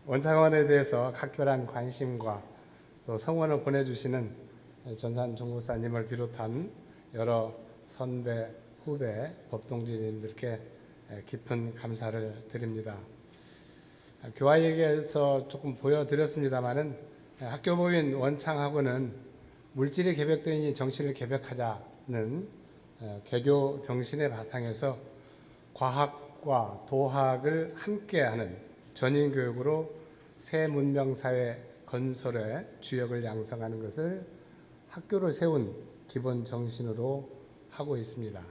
원창원에 대해서 각별한 관심과 또 성원을 보내주시는 전산 종목사님을 비롯한 여러 선배, 후배, 법동지님들께 깊은 감사를 드립니다. 교화얘기에서 조금 보여드렸습니다마는 학교법인 원창학원은 물질이 개벽되니 정신을 개벽하자는 개교 정신의 바탕에서 과학과 도학을 함께하는 전인교육으로 새 문명사회 건설에 주역을 양성하는 것을 학교를 세운 기본 정신으로 하고 있습니다.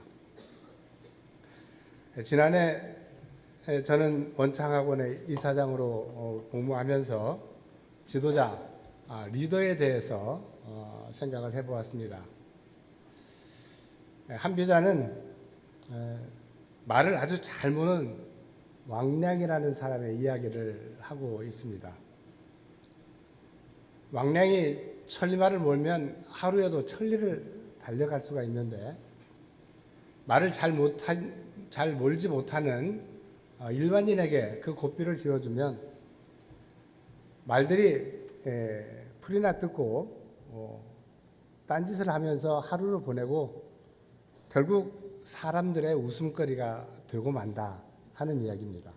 지난해 저는 원창학원의 이사장으로 복무하면서 지도자, 리더에 대해서 생각을 해보았습니다. 한비자는 말을 아주 잘 무는 왕량이라는 사람의 이야기를 하고 있습니다. 왕량이 천리말을 몰면 하루에도 천리를 달려갈 수가 있는데 말을 잘 몰지 못하는 일반인에게 그 고삐를 지어주면 말들이 풀이나 뜯고 딴짓을 하면서 하루를 보내고 결국 사람들의 웃음거리가 되고 만다 하는 이야기입니다.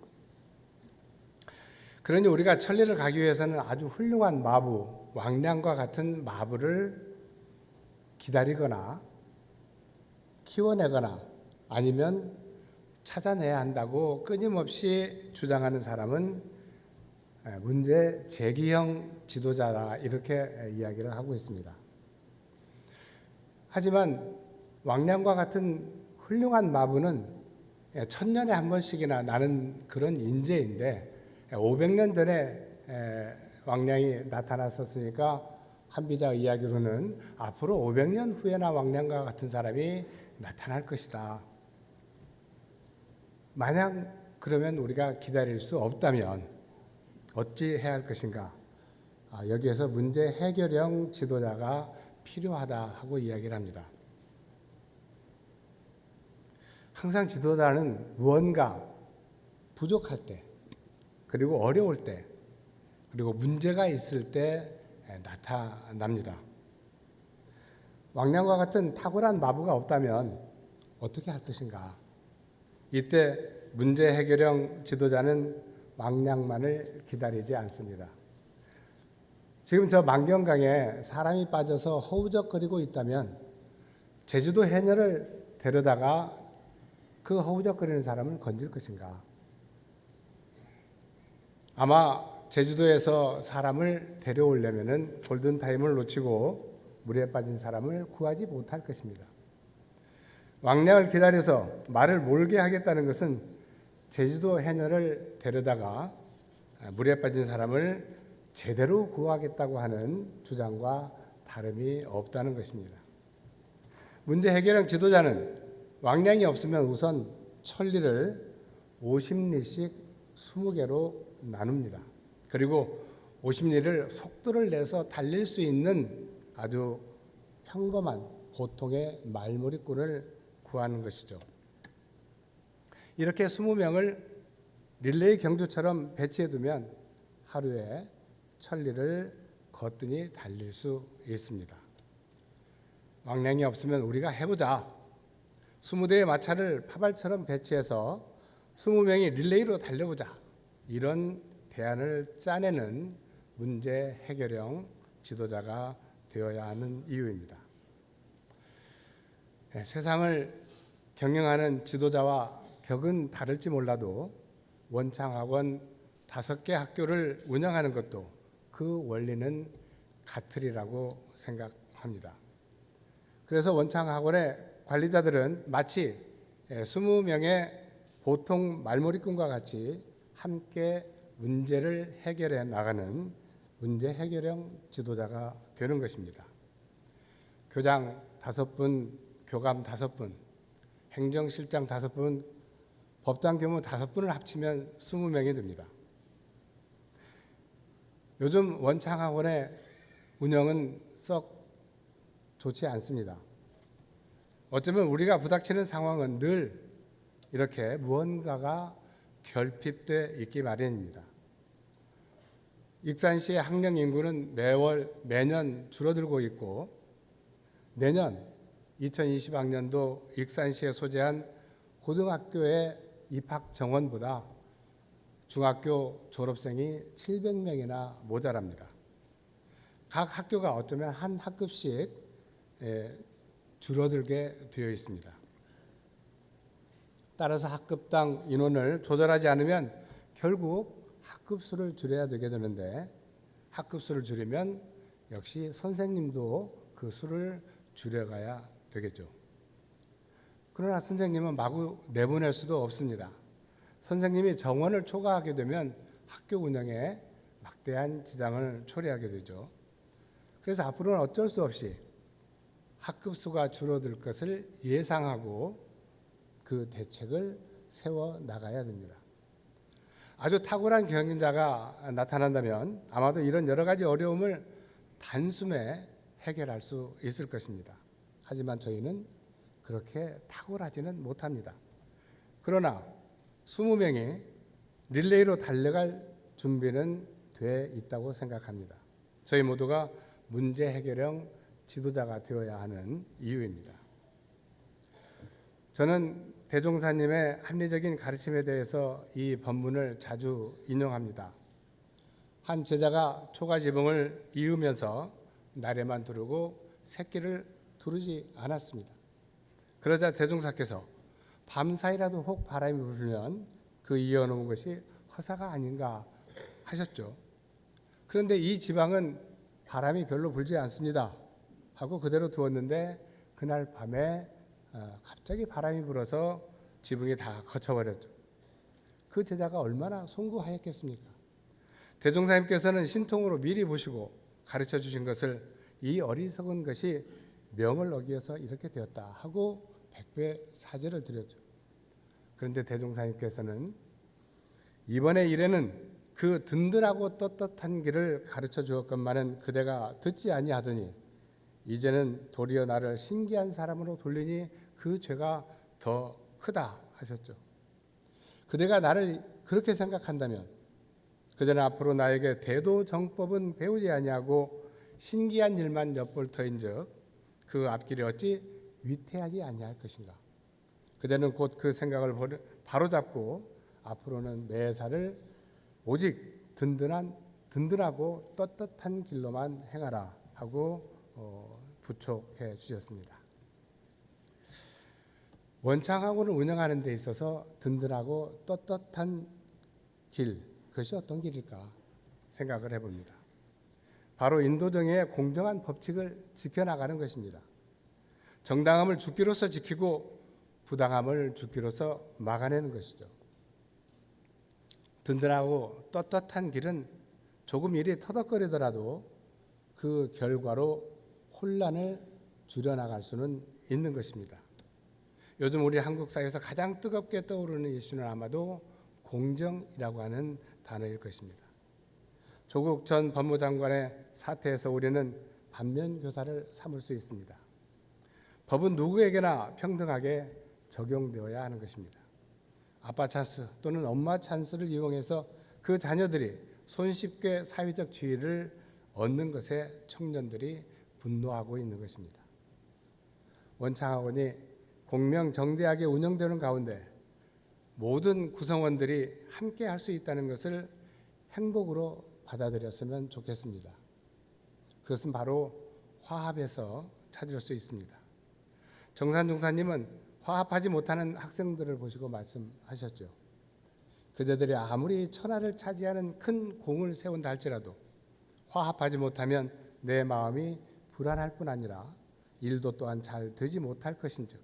그러니 우리가 천리를 가기 위해서는 아주 훌륭한 마부, 왕량과 같은 마부를 기다리거나 키워내거나 아니면 찾아내야 한다고 끊임없이 주장하는 사람은 문제 제기형 지도자라 이렇게 이야기를 하고 있습니다. 하지만 왕량과 같은 훌륭한 마부는 천년에 한 번씩이나 나는 그런 인재인데 500년 전에 왕량이 나타났었으니까 한비자 이야기로는 앞으로 500년 후에나 왕량과 같은 사람이 나타날 것이다. 만약 그러면 우리가 기다릴 수 없다면 어찌 해야 할 것인가? 여기에서 문제 해결형 지도자가 필요하다 하고 이야기를 합니다. 항상 지도자는 무언가 부족할 때, 그리고 어려울 때, 그리고 문제가 있을 때 나타납니다. 왕량과 같은 탁월한 마부가 없다면 어떻게 할 것인가? 이때 문제 해결형 지도자는 왕량만을 기다리지 않습니다. 지금 저 만경강에 사람이 빠져서 허우적거리고 있다면 제주도 해녀를 데려다가 그 허우적거리는 사람을 건질 것인가? 아마 제주도에서 사람을 데려오려면 골든타임을 놓치고 물에 빠진 사람을 구하지 못할 것입니다. 왕량을 기다려서 말을 몰게 하겠다는 것은 제주도 해녀를 데려다가 물에 빠진 사람을 제대로 구하겠다고 하는 주장과 다름이 없다는 것입니다. 문제 해결형 지도자는 왕량이 없으면 우선 천리를 50리씩 20개로 나눕니다. 그리고 50리를 속도를 내서 달릴 수 있는 아주 평범한 보통의 말머리꾼을 구하는 것이죠. 이렇게 20명을 릴레이 경주처럼 배치해두면 하루에 천리를 거뜬히 달릴 수 있습니다. 왕량이 없으면 우리가 해보자. 20대의 마차를 파발처럼 배치해서 20명이 릴레이로 달려보자. 이런 대안을 짜내는 문제 해결형 지도자가 되어야 하는 이유입니다. 세상을 경영하는 지도자와 격은 다를지 몰라도 원창학원 5개 학교를 운영하는 것도 그 원리는 같으리라고 생각합니다. 그래서 원창학원의 관리자들은 마치 20명의 보통 말머리꾼과 같이 함께 문제를 해결해 나가는 문제 해결형 지도자가 되는 것입니다. 교장 5분, 교감 5분, 행정실장 5분, 법당 교무 5분을 합치면 20명이 됩니다. 요즘 원창학원의 운영은 썩 좋지 않습니다. 어쩌면 우리가 부닥치는 상황은 늘 이렇게 무언가가 결핍돼 있기 마련입니다. 익산시의 학령 인구는 매년 줄어들고 있고 내년 2020학년도 익산시에 소재한 고등학교의 입학 정원보다 중학교 졸업생이 700명이나 모자랍니다. 각 학교가 어쩌면 한 학급씩 줄어들게 되어 있습니다. 따라서 학급당 인원을 조절하지 않으면 결국 학급수를 줄여야 되게 되는데 학급수를 줄이면 역시 선생님도 그 수를 줄여가야 되겠죠. 그러나 선생님은 마구 내보낼 수도 없습니다. 선생님이 정원을 초과하게 되면 학교 운영에 막대한 지장을 초래하게 되죠. 그래서 앞으로는 어쩔 수 없이 학급수가 줄어들 것을 예상하고 그 대책을 세워 나가야 됩니다. 아주 탁월한 경영자가 나타난다면 아마도 이런 여러 가지 어려움을 단숨에 해결할 수 있을 것입니다. 하지만 저희는 그렇게 탁월하지는 못합니다. 그러나 20명이 릴레이로 달려갈 준비는 돼 있다고 생각합니다. 저희 모두가 문제 해결형 지도자가 되어야 하는 이유입니다. 저는 대종사님의 합리적인 가르침에 대해서 이 본문을 자주 인용합니다. 한 제자가 초가지붕을 이으면서 나래만 두르고 새끼를 두르지 않았습니다. 그러자 대종사께서 밤사이라도 혹 바람이 불면 그 이어놓은 것이 허사가 아닌가 하셨죠. 그런데 이 지방은 바람이 별로 불지 않습니다 하고 그대로 두었는데 그날 밤에 갑자기 바람이 불어서 지붕이 다 거쳐버렸죠. 그 제자가 얼마나 송구하였겠습니까? 대종사님께서는 신통으로 미리 보시고 가르쳐 주신 것을 이 어리석은 것이 명을 어기어서 이렇게 되었다 하고 100배 사죄를 드렸죠. 그런데 대종사님께서는 이번에 일에는 그 든든하고 떳떳한 길을 가르쳐 주었건만은 그대가 듣지 아니하더니 이제는 도리어 나를 신기한 사람으로 돌리니 그 죄가 더 크다 하셨죠. 그대가 나를 그렇게 생각한다면 그대는 앞으로 나에게 대도정법은 배우지 아니하고 신기한 일만 엿볼 터인즉 그 앞길이 어찌 위태하지 아니할 것인가. 그대는 곧 그 생각을 바로잡고 앞으로는 매사를 오직 든든하고 떳떳한 길로만 행하라 하고 부촉해 주셨습니다. 원창학원을 운영하는 데 있어서 든든하고 떳떳한 길, 그것이 어떤 길일까 생각을 해봅니다. 바로 인도정의 공정한 법칙을 지켜나가는 것입니다. 정당함을 죽기로서 지키고 부당함을 죽기로서 막아내는 것이죠. 든든하고 떳떳한 길은 조금 일이 터덕거리더라도 그 결과로 혼란을 줄여나갈 수는 있는 것입니다. 요즘 우리 한국 사회에서 가장 뜨겁게 떠오르는 이슈는 아마도 공정이라고 하는 단어일 것입니다. 조국 전 법무장관의 사태에서 우리는 반면교사를 삼을 수 있습니다. 법은 누구에게나 평등하게 적용되어야 하는 것입니다. 아빠 찬스 또는 엄마 찬스를 이용해서 그 자녀들이 손쉽게 사회적 지위를 얻는 것에 청년들이 분노하고 있는 것입니다. 원창학원이 공명정대하게 운영되는 가운데 모든 구성원들이 함께 할 수 있다는 것을 행복으로 받아들였으면 좋겠습니다. 그것은 바로 화합에서 찾을 수 있습니다. 정산 종사님은 화합하지 못하는 학생들을 보시고 말씀하셨죠. 그대들이 아무리 천하를 차지하는 큰 공을 세운다 할지라도 화합하지 못하면 내 마음이 불안할 뿐 아니라 일도 또한 잘 되지 못할 것인즉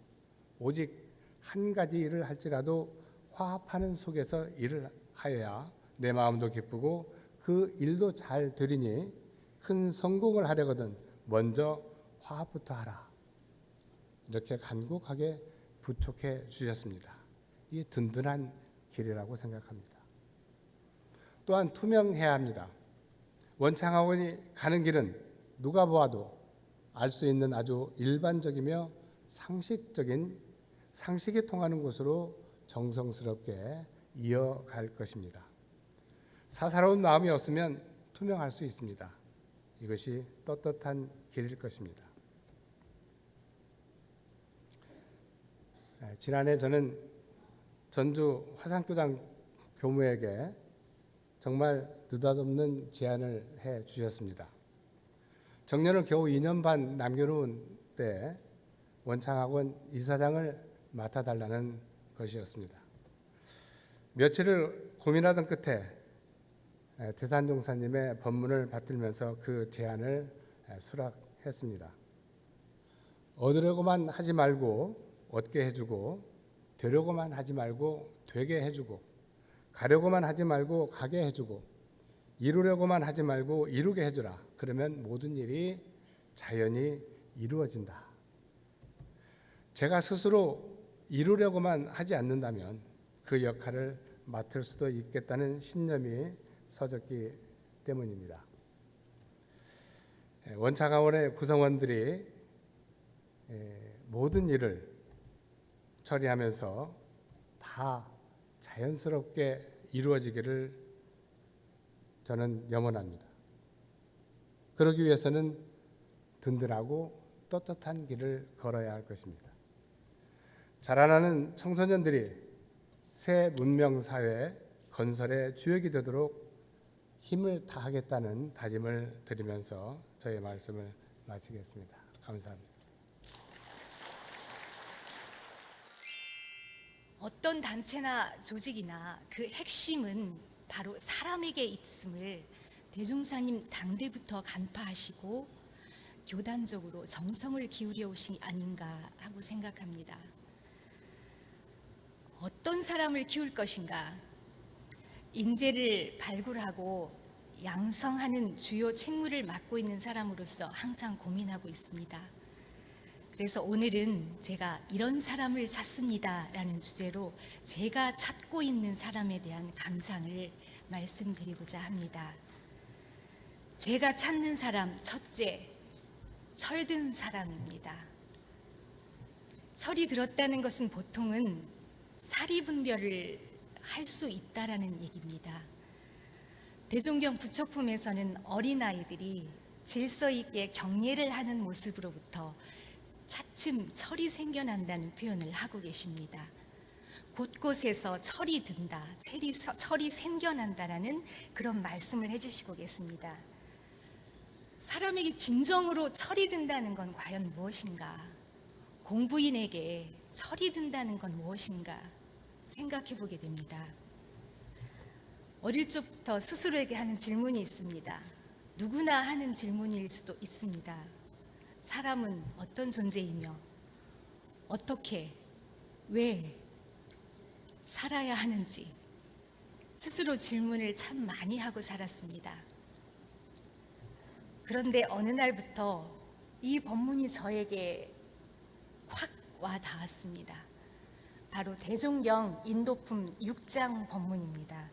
오직 한 가지 일을 할지라도 화합하는 속에서 일을 하여야 내 마음도 기쁘고 그 일도 잘 되리니 큰 성공을 하려거든 먼저 화합부터 하라. 이렇게 간곡하게 부촉해 주셨습니다. 이게 든든한 길이라고 생각합니다. 또한 투명해야 합니다. 원창학원이 가는 길은 누가 보아도 알 수 있는 아주 일반적이며 상식이 통하는 곳으로 정성스럽게 이어갈 것입니다. 사사로운 마음이 없으면 투명할 수 있습니다. 이것이 떳떳한 길일 것입니다. 지난해 저는 전주 화산교당 교무에게 정말 느닷없는 제안을 해 주셨습니다. 정년을 겨우 2년 반 남겨놓은 때 원창학원 이사장을 맡아달라는 것이었습니다. 며칠을 고민하던 끝에 대산종사님의 법문을 받들면서 그 제안을 수락했습니다. 얻으려고만 하지 말고 얻게 해주고, 되려고만 하지 말고 되게 해주고, 가려고만 하지 말고 가게 해주고, 이루려고만 하지 말고 이루게 해주라. 그러면 모든 일이 자연히 이루어진다. 제가 스스로 이루려고만 하지 않는다면 그 역할을 맡을 수도 있겠다는 신념이 서졌기 때문입니다. 원창학원의 구성원들이 모든 일을 처리하면서 다 자연스럽게 이루어지기를 저는 염원합니다. 그러기 위해서는 든든하고 떳떳한 길을 걸어야 할 것입니다. 자라나는 청소년들이 새 문명사회 건설의 주역이 되도록 힘을 다하겠다는 다짐을 드리면서 저의 말씀을 마치겠습니다. 감사합니다. 어떤 단체나 조직이나 그 핵심은 바로 사람에게 있음을 대종사님 당대부터 간파하시고 교단적으로 정성을 기울여 오신 아닌가 하고 생각합니다. 어떤 사람을 키울 것인가? 인재를 발굴하고 양성하는 주요 책무를 맡고 있는 사람으로서 항상 고민하고 있습니다. 그래서 오늘은 제가 이런 사람을 찾습니다 라는 주제로 제가 찾고 있는 사람에 대한 감상을 말씀드리고자 합니다. 제가 찾는 사람, 첫째, 철든 사람입니다. 철이 들었다는 것은 보통은 사리분별을 할 수 있다라는 얘기입니다. 대종경 부처품에서는 어린아이들이 질서 있게 경례를 하는 모습으로부터 차츰 철이 생겨난다는 표현을 하고 계십니다. 곳곳에서 철이 든다, 철이 생겨난다라는 그런 말씀을 해주시고 계십니다. 사람에게 진정으로 철이 든다는 건 과연 무엇인가? 공부인에게 철이 든다는 건 무엇인가? 생각해 보게 됩니다. 어릴 적부터 스스로에게 하는 질문이 있습니다. 누구나 하는 질문일 수도 있습니다. 사람은 어떤 존재이며 어떻게, 왜 살아야 하는지 스스로 질문을 참 많이 하고 살았습니다. 그런데 어느 날부터 이 법문이 저에게 확 와 닿았습니다. 바로 대종경 인도품 6장 법문입니다.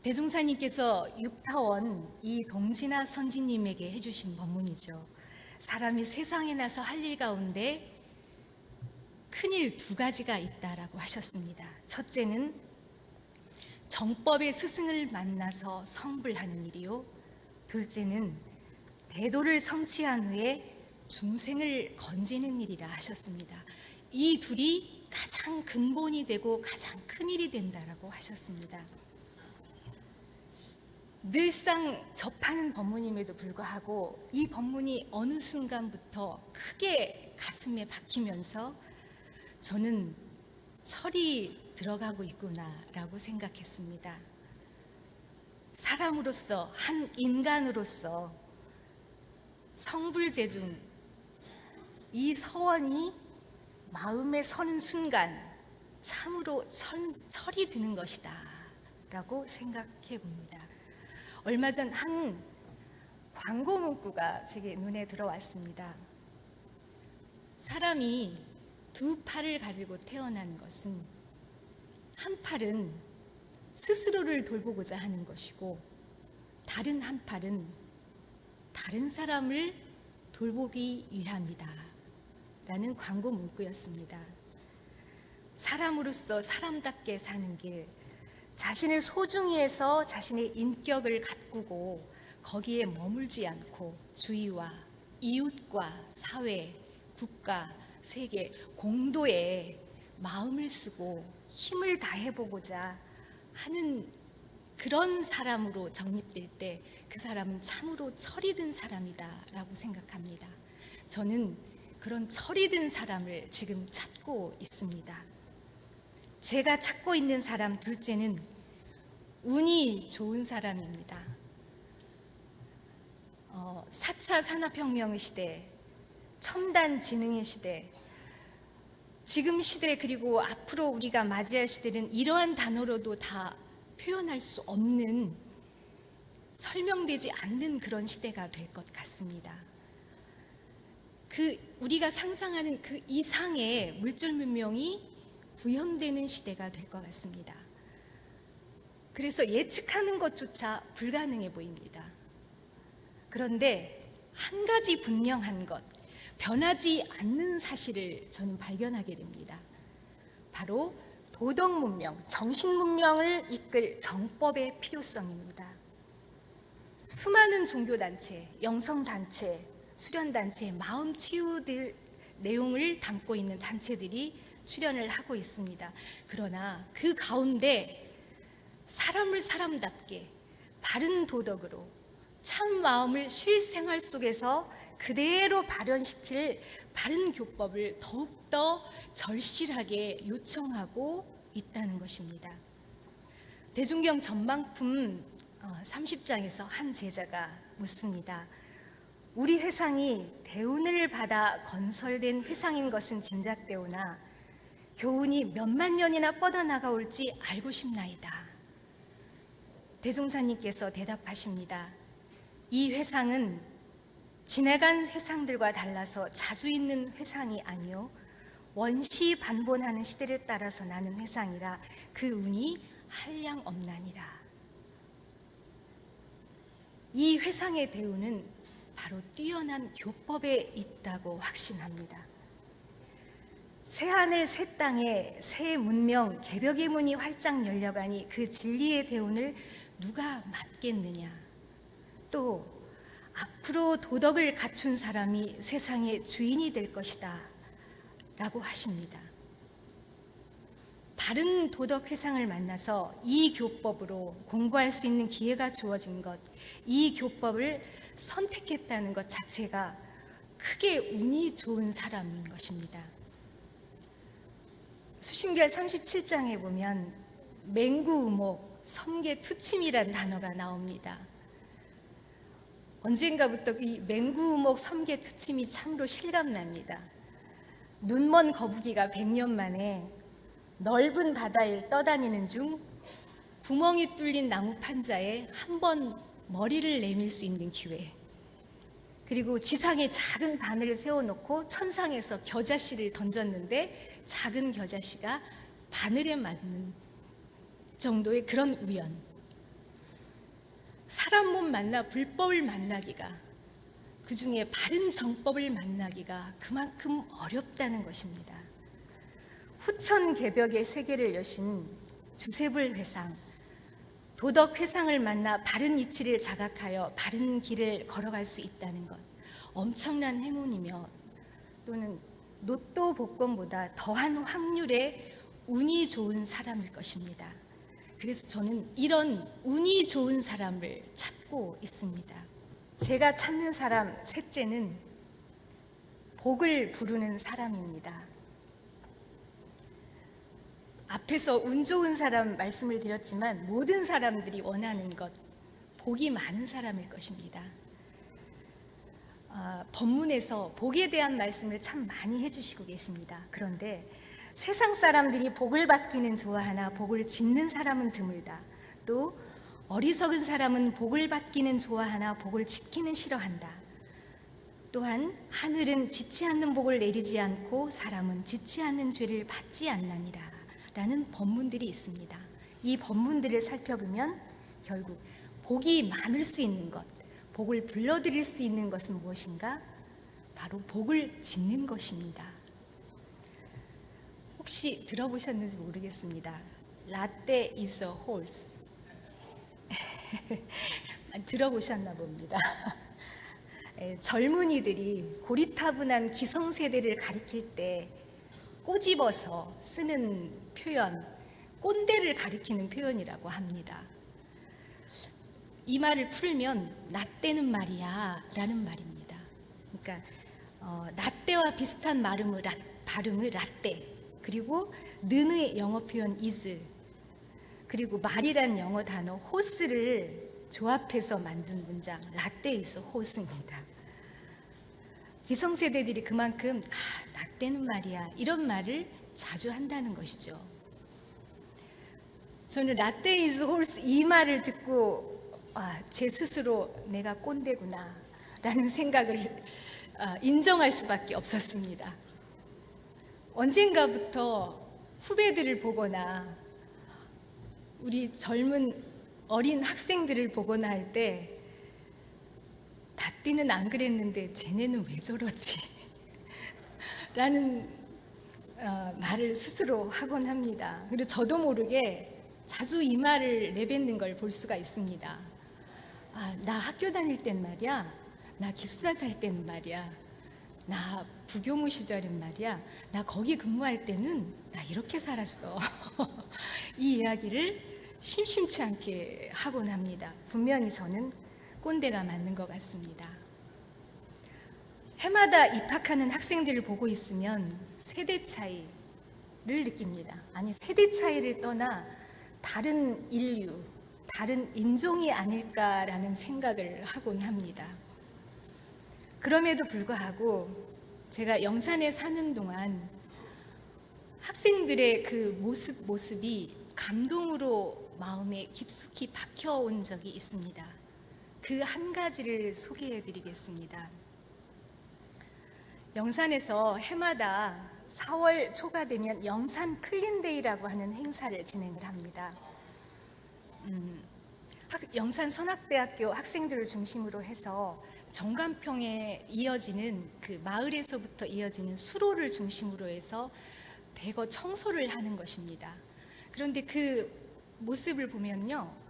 대종사님께서 육타원 이 동진아 선지님에게 해주신 법문이죠. 사람이 세상에 나서 할 일 가운데 큰일 두 가지가 있다라고 하셨습니다. 첫째는 정법의 스승을 만나서 성불하는 일이요. 둘째는 대도를 성취한 후에 중생을 건지는 일이라 하셨습니다. 이 둘이 가장 근본이 되고 가장 큰 일이 된다라고 하셨습니다. 늘상 접하는 법문임에도 불구하고 이 법문이 어느 순간부터 크게 가슴에 박히면서 저는 철이 들어가고 있구나라고 생각했습니다. 사람으로서, 한 인간으로서 성불재중 이 서원이 마음에 서는 순간 참으로 철이 드는 것이다 라고 생각해 봅니다. 얼마 전 한 광고 문구가 제게 눈에 들어왔습니다. 사람이 두 팔을 가지고 태어난 것은 한 팔은 스스로를 돌보고자 하는 것이고 다른 한 팔은 다른 사람을 돌보기 위함이다 라는 광고 문구였습니다. 사람으로서 사람답게 사는 길, 자신을 소중히 해서 자신의 인격을 가꾸고 거기에 머물지 않고 주위와 이웃과 사회, 국가, 세계, 공도에 마음을 쓰고 힘을 다해보고자 하는 그런 사람으로 정립될 때 그 사람은 참으로 철이 든 사람이다라고 생각합니다. 저는 그런 철이 든 사람을 지금 찾고 있습니다. 제가 찾고 있는 사람 둘째는 운이 좋은 사람입니다. 4차 산업혁명의 시대, 첨단 지능의 시대, 지금 시대 그리고 앞으로 우리가 맞이할 시대는 이러한 단어로도 다 표현할 수 없는, 설명되지 않는 그런 시대가 될 것 같습니다. 우리가 상상하는 그 이상의 물질 문명이 구현되는 시대가 될 것 같습니다. 그래서 예측하는 것조차 불가능해 보입니다. 그런데 한 가지 분명한 것, 변하지 않는 사실을 저는 발견하게 됩니다. 바로 도덕 문명, 정신 문명을 이끌 정법의 필요성입니다. 수많은 종교단체, 영성단체, 수련단체, 마음 치유들 내용을 담고 있는 단체들이 출연을 하고 있습니다. 그러나 그 가운데 사람을 사람답게 바른 도덕으로 참 마음을 실생활 속에서 그대로 발현시킬 바른 교법을 더욱더 절실하게 요청하고 있다는 것입니다. 대종경 전망품 30장에서 한 제자가 묻습니다. 우리 회상이 대운을 받아 건설된 회상인 것은 짐작되오나 교훈이 몇만 년이나 뻗어나가올지 알고 싶나이다. 대종사님께서 대답하십니다. 이 회상은 지나간 회상들과 달라서 자주 있는 회상이 아니요 원시 반본하는 시대를 따라서 나는 회상이라 그 운이 한량 없나니라. 이 회상의 대운은 바로 뛰어난 교법에 있다고 확신합니다. 새하늘 새 땅에 새 문명 개벽의 문이 활짝 열려가니 그 진리의 대운을 누가 맡겠느냐. 또 앞으로 도덕을 갖춘 사람이 세상의 주인이 될 것이다 라고 하십니다. 바른 도덕 회상을 만나서 이 교법으로 공부할 수 있는 기회가 주어진 것, 이 교법을 선택했다는 것 자체가 크게 운이 좋은 사람인 것입니다. 수신결 37장에 보면 맹구우목, 섬계투침이란 단어가 나옵니다. 언젠가부터 이 맹구우목, 섬계투침이 참으로 실감납니다. 눈먼 거북이가 100년 만에 넓은 바다에 떠다니는 중 구멍이 뚫린 나무 판자에 한 번 머리를 내밀 수 있는 기회, 그리고 지상에 작은 바늘을 세워놓고 천상에서 겨자씨를 던졌는데 작은 겨자씨가 바늘에 맞는 정도의 그런 우연, 사람 몸 만나 불법을 만나기가, 그 중에 바른 정법을 만나기가 그만큼 어렵다는 것입니다. 후천개벽의 세계를 여신 주세불 회상, 도덕 회상을 만나 바른 이치를 자각하여 바른 길을 걸어갈 수 있다는 것, 엄청난 행운이며 또는 로또 복권보다 더한 확률의 운이 좋은 사람일 것입니다. 그래서 저는 이런 운이 좋은 사람을 찾고 있습니다. 제가 찾는 사람 셋째는 복을 부르는 사람입니다. 앞에서 운 좋은 사람 말씀을 드렸지만 모든 사람들이 원하는 것, 복이 많은 사람일 것입니다. 법문에서 복에 대한 말씀을 참 많이 해주시고 계십니다. 그런데 세상 사람들이 복을 받기는 좋아하나 복을 짓는 사람은 드물다. 또 어리석은 사람은 복을 받기는 좋아하나 복을 짓기는 싫어한다. 또한 하늘은 짓지 않는 복을 내리지 않고 사람은 짓지 않는 죄를 받지 않나니라 라는 법문들이 있습니다. 이 법문들을 살펴보면 결국 복이 많을 수 있는 것, 복을 불러들일 수 있는 것은 무엇인가? 바로 복을 짓는 것입니다. 혹시 들어보셨는지 모르겠습니다. 라떼 is a horse. 들어보셨나 봅니다. 젊은이들이 고리타분한 기성세대를 가리킬 때 꼬집어서 쓰는 표현, 꼰대를 가리키는 표현이라고 합니다. 이 말을 풀면 라떼는 말이야 라는 말입니다. 그러니까 라떼와 비슷한 발음을 라떼, 그리고 는의 영어 표현 is, 그리고 말이란 영어 단어 호스를 조합해서 만든 문장 라떼 is 호스입니다. 기성세대들이 그만큼 라떼는 말이야 이런 말을 자주 한다는 것이죠. 저는 라떼 is horse 이 말을 듣고 제 스스로 내가 꼰대구나 라는 생각을 인정할 수밖에 없었습니다. 언젠가부터 후배들을 보거나 우리 젊은 어린 학생들을 보거나 할 때 다띠는 안 그랬는데 쟤네는 왜 저러지? 라는 말을 스스로 하곤 합니다. 그리고 저도 모르게 자주 이 말을 내뱉는 걸 볼 수가 있습니다. 나 학교 다닐 땐 말이야, 나 기숙사 살 때는 말이야, 나 부교무 시절인 말이야, 나 거기 근무할 때는 나 이렇게 살았어. 이 이야기를 심심치 않게 하곤 합니다. 분명히 저는 꼰대가 맞는 것 같습니다. 해마다 입학하는 학생들을 보고 있으면 세대 차이를 느낍니다. 아니, 세대 차이를 떠나 다른 인류, 다른 인종이 아닐까라는 생각을 하곤 합니다. 그럼에도 불구하고 제가 영산에 사는 동안 학생들의 그 모습이 감동으로 마음에 깊숙이 박혀온 적이 있습니다. 그 한 가지를 소개해 드리겠습니다. 영산에서 해마다 4월 초가 되면 영산 클린데이라고 하는 행사를 진행을 합니다. 영산 선악대학교 학생들을 중심으로 해서 정간평에 이어지는 그 마을에서부터 이어지는 수로를 중심으로 해서 대거 청소를 하는 것입니다. 그런데 그 모습을 보면요,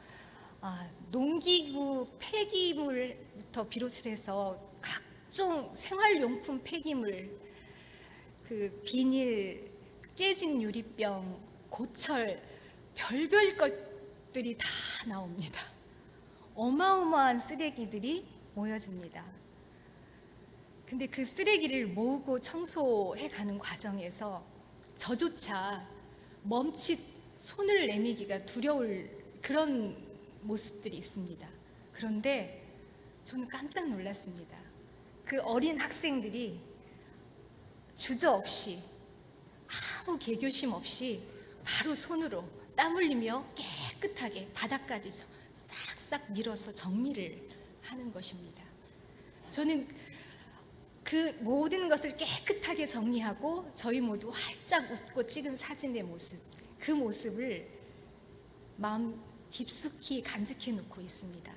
농기구 폐기물부터 비롯을 해서 각종 생활용품 폐기물, 그 비닐, 깨진 유리병, 고철, 별별 것들이 다 나옵니다. 어마어마한 쓰레기들이 모여집니다. 근데 그 쓰레기를 모으고 청소해 가는 과정에서 저조차 멈칫 손을 내미기가 두려울 그런 모습들이 있습니다. 그런데 저는 깜짝 놀랐습니다. 그 어린 학생들이 주저없이 아무 개교심 없이 바로 손으로 땀 흘리며 깨끗하게 바닥까지 싹싹 밀어서 정리를 하는 것입니다. 저는 그 모든 것을 깨끗하게 정리하고 저희 모두 활짝 웃고 찍은 사진의 모습, 그 모습을 마음 깊숙이 간직해 놓고 있습니다.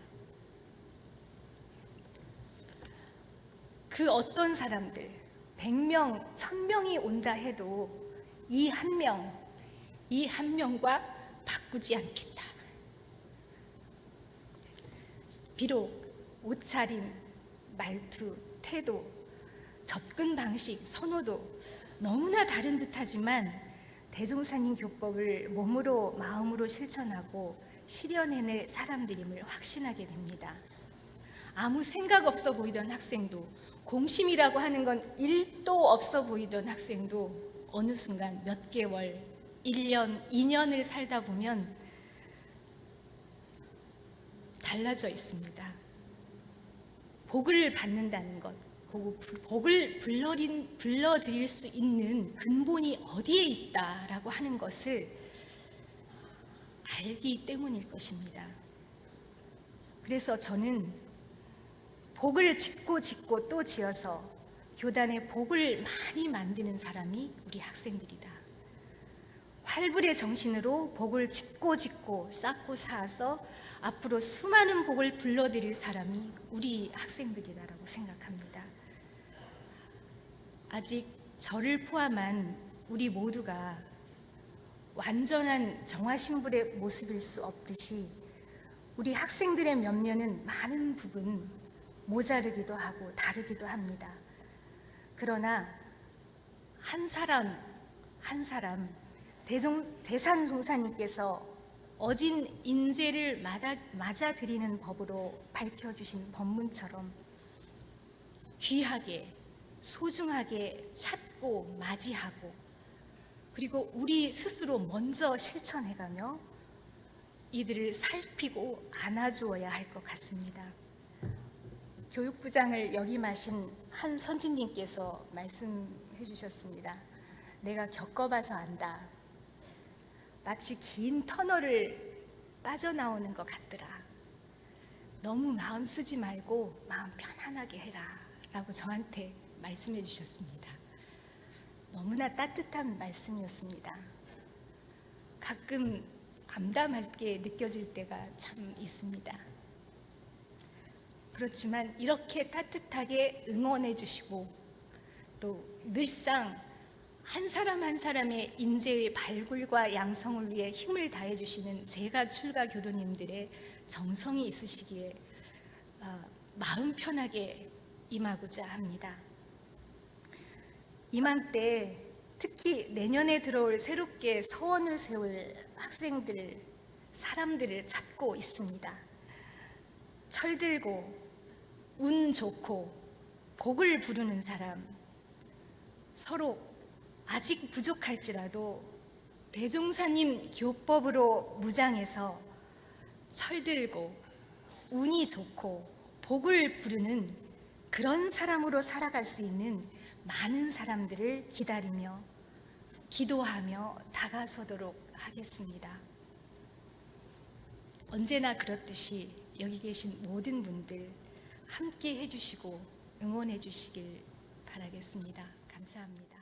그 어떤 사람들 100명, 1000명이 온다 해도 이 한 명과 바꾸지 않겠다. 비록 옷차림, 말투, 태도, 접근 방식, 선호도 너무나 다른 듯하지만 대종사님 교법을 몸으로 마음으로 실천하고 실현해낼 사람들임을 확신하게 됩니다. 아무 생각 없어 보이던 학생도, 공심이라고 하는 건 1도 없어 보이던 학생도 어느 순간 몇 개월, 1년, 2년을 살다 보면 달라져 있습니다. 복을 받는다는 것, 복을 불러드릴 수 있는 근본이 어디에 있다라고 하는 것을 알기 때문일 것입니다. 그래서 저는 복을 짓고 또 지어서 교단에 복을 많이 만드는 사람이 우리 학생들이다. 활불의 정신으로 복을 짓고 쌓고 쌓아서 앞으로 수많은 복을 불러드릴 사람이 우리 학생들이다라고 생각합니다. 아직 저를 포함한 우리 모두가 완전한 정화신불의 모습일 수 없듯이 우리 학생들의 면면은 많은 부분 모자르기도 하고 다르기도 합니다. 그러나 한 사람 한 사람 대산종사님께서 어진 인재를 맞아들이는 법으로 밝혀주신 법문처럼 귀하게 소중하게 찾고 맞이하고 그리고 우리 스스로 먼저 실천해가며 이들을 살피고 안아주어야 할 것 같습니다. 교육부장을 역임하신 한 선진님께서 말씀해 주셨습니다. 내가 겪어봐서 안다. 마치 긴 터널을 빠져나오는 것 같더라. 너무 마음 쓰지 말고 마음 편안하게 해라 라고 저한테 말씀해 주셨습니다. 너무나 따뜻한 말씀이었습니다. 가끔 암담하게 느껴질 때가 참 있습니다. 그렇지만 이렇게 따뜻하게 응원해 주시고 또 늘상 한 사람 한 사람의 인재의 발굴과 양성을 위해 힘을 다해 주시는 제가 출가 교도님들의 정성이 있으시기에 마음 편하게 임하고자 합니다. 이맘때 특히 내년에 들어올 새롭게 서원을 세울 학생들, 사람들을 찾고 있습니다. 철들고 운 좋고 복을 부르는 사람, 서로 아직 부족할지라도 대종사님 교법으로 무장해서 철들고 운이 좋고 복을 부르는 그런 사람으로 살아갈 수 있는 많은 사람들을 기다리며 기도하며 다가서도록 하겠습니다. 언제나 그렇듯이 여기 계신 모든 분들 함께 해주시고 응원해 주시길 바라겠습니다. 감사합니다.